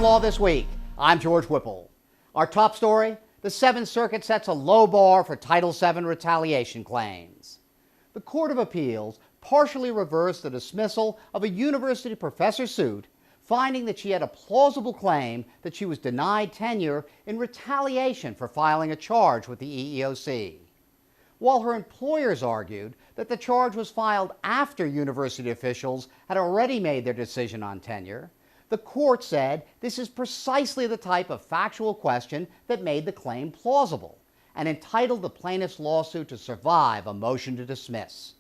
Law This Week. I'm George Whipple. Our top story, the Seventh Circuit sets a low bar for Title VII retaliation claims. The Court of Appeals partially reversed the dismissal of a university professor's suit, finding that she had a plausible claim that she was denied tenure in retaliation for filing a charge with the EEOC. While her employers argued that the charge was filed after university officials had already made their decision on tenure, the court said this is precisely the type of factual question that made the claim plausible and entitled the plaintiff's lawsuit to survive a motion to dismiss.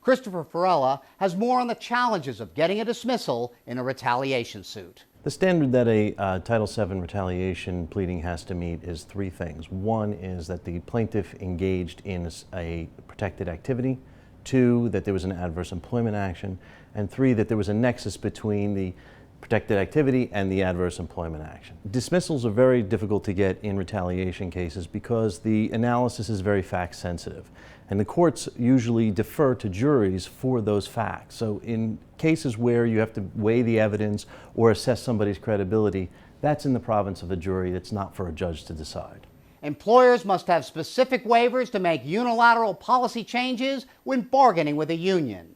Christopher Farella has more on the challenges of getting a dismissal in a retaliation suit. The standard that a Title VII retaliation pleading has to meet is three things. One is that the plaintiff engaged in a protected activity. Two, that there was an adverse employment action. And three, that there was a nexus between the protected activity and the adverse employment action. Dismissals are very difficult to get in retaliation cases because the analysis is very fact sensitive. And the courts usually defer to juries for those facts. So in cases where you have to weigh the evidence or assess somebody's credibility, that's in the province of a jury. It's not for a judge to decide. Employers must have specific waivers to make unilateral policy changes when bargaining with a union.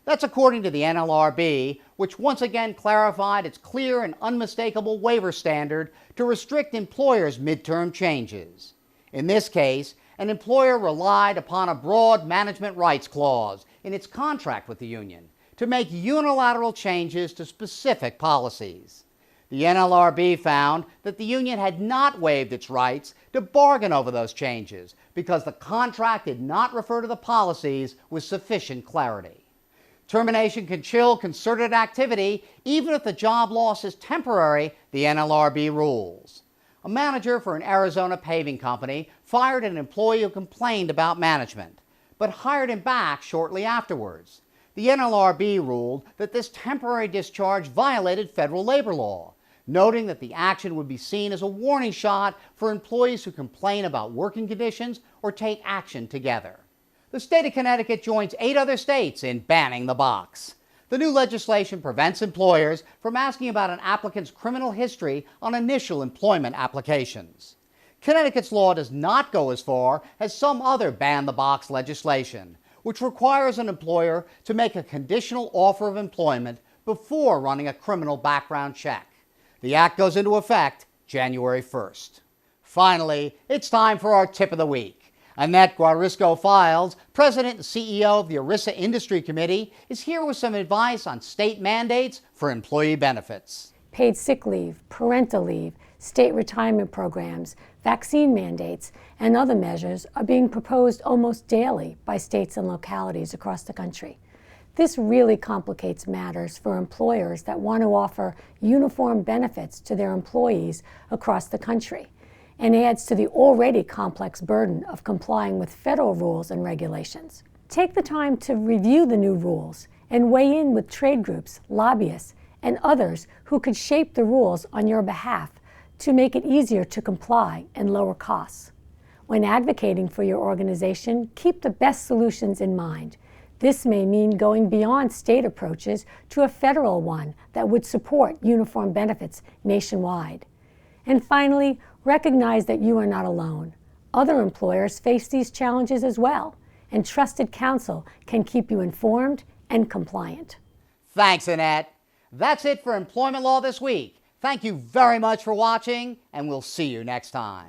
That's according to the NLRB, which once again clarified its clear and unmistakable waiver standard to restrict employers' midterm changes. In this case, an employer relied upon a broad management rights clause in its contract with the union to make unilateral changes to specific policies. The NLRB found that the union had not waived its rights to bargain over those changes because the contract did not refer to the policies with sufficient clarity. Termination can chill concerted activity even if the job loss is temporary, the NLRB rules. A manager for an Arizona paving company fired an employee who complained about management, but hired him back shortly afterwards. The NLRB ruled that this temporary discharge violated federal labor law, noting that the action would be seen as a warning shot for employees who complain about working conditions or take action together. The state of Connecticut joins 8 other states in banning the box. The new legislation prevents employers from asking about an applicant's criminal history on initial employment applications. Connecticut's law does not go as far as some other ban-the-box legislation, which requires an employer to make a conditional offer of employment before running a criminal background check. The act goes into effect January 1st. Finally, it's time for our tip of the week. Annette Guarisco Fildes, President and CEO of the ERISA Industry Committee, is here with some advice on state mandates for employee benefits. Paid sick leave, parental leave, state retirement programs, vaccine mandates, and other measures are being proposed almost daily by states and localities across the country. This really complicates matters for employers that want to offer uniform benefits to their employees across the country, and adds to the already complex burden of complying with federal rules and regulations. Take the time to review the new rules and weigh in with trade groups, lobbyists, and others who could shape the rules on your behalf to make it easier to comply and lower costs. When advocating for your organization, keep the best solutions in mind. This may mean going beyond state approaches to a federal one that would support uniform benefits nationwide. And finally, recognize that you are not alone. Other employers face these challenges as well, and trusted counsel can keep you informed and compliant. Thanks, Annette. That's it for Employment Law This Week. Thank you very much for watching, and we'll see you next time.